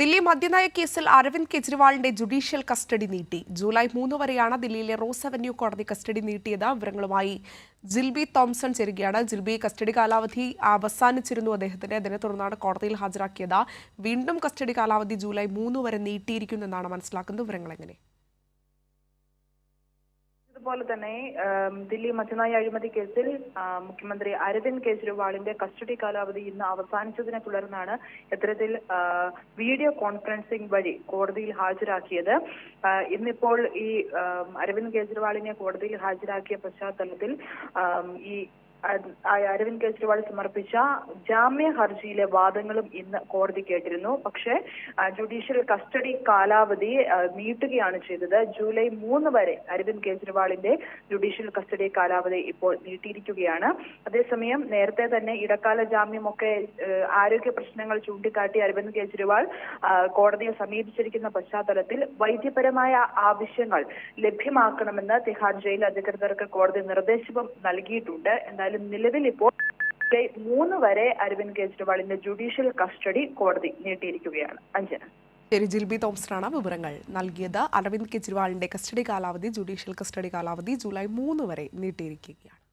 ദില്ലി മദ്യനയ കേസിൽ അരവിന്ദ് കെജ്രിവാളിന്റെ judicial custody നീട്ടി. ജൂലൈ 3 വരെയാണ് ദില്ലിയിലെ റോസ് അവന്യൂ കോടതി കസ്റ്റഡി നീട്ടിയത്. വിവരങ്ങളുമായി ജിൽബി തോംസൺ ചേരുകയാണ്. ജിൽബി, കസ്റ്റഡി കാലാവധി അവസാനിച്ചിരുന്നു അദ്ദേഹത്തിന്. അതിനെ തുടർന്നാണ് കോടതിയിൽ ഹാജരാക്കിയത്. വീണ്ടും കസ്റ്റഡി കാലാവധി ജൂലൈ 3 വരെ നീട്ടിയിരിക്കുന്നെന്നാണ് മനസ്സിലാക്കുന്നത്. വിവരങ്ങൾ എങ്ങനെ? അതുപോലെ തന്നെ ദില്ലി മദ്യനയ അഴിമതി കേസിൽ മുഖ്യമന്ത്രി അരവിന്ദ് കെജ്രിവാളിന്റെ കസ്റ്റഡി കാലാവധി ഇന്ന് അവസാനിച്ചതിനെ തുടർന്നാണ് ഇത്തരത്തിൽ വീഡിയോ കോൺഫറൻസിംഗ് വഴി കോടതിയിൽ ഹാജരാക്കിയത്. ഇന്നിപ്പോൾ ഈ അരവിന്ദ് കെജ്രിവാളിനെ കോടതിയിൽ ഹാജരാക്കിയ പശ്ചാത്തലത്തിൽ ഈ അരവിന്ദ് കെജ്രിവാൾ സമർപ്പിച്ച ജാമ്യ ഹർജിയിലെ വാദങ്ങളും ഇന്ന് കോടതി കേട്ടിരുന്നു. പക്ഷേ ജുഡീഷ്യൽ കസ്റ്റഡി കാലാവധി നീട്ടുകയാണ് ചെയ്തത്. ജൂലൈ 3 വരെ അരവിന്ദ് കെജ്രിവാളിന്റെ ജുഡീഷ്യൽ കസ്റ്റഡി കാലാവധി ഇപ്പോൾ നീട്ടിയിരിക്കുകയാണ്. അതേസമയം നേരത്തെ തന്നെ ഇടക്കാല ജാമ്യമൊക്കെ ആരോഗ്യ പ്രശ്നങ്ങൾ ചൂണ്ടിക്കാട്ടി അരവിന്ദ് കെജ്രിവാൾ കോടതിയെ സമീപിച്ചിരിക്കുന്ന പശ്ചാത്തലത്തിൽ വൈദ്യപരമായ ആവശ്യങ്ങൾ ലഭ്യമാക്കണമെന്ന് തിഹാർ ജയിൽ അധികൃതർക്ക് കോടതി നിർദ്ദേശവും നൽകിയിട്ടുണ്ട്. നിലവിൽ ഇപ്പോൾ 3 വരെ അരവിന്ദ് കെജ്രിവാളിന്റെ ജുഡീഷ്യൽ കസ്റ്റഡി കോടതി നീട്ടിയിരിക്കുകയാണ്. അഞ്ജന. ശരി, ജിൽബി തോംസണാണ് വിവരങ്ങൾ നൽകിയത്. അരവിന്ദ് കെജ്രിവാളിന്റെ കസ്റ്റഡി കാലാവധി, ജുഡീഷ്യൽ കസ്റ്റഡി കാലാവധി ജൂലൈ 3 വരെ നീട്ടിയിരിക്കുകയാണ്.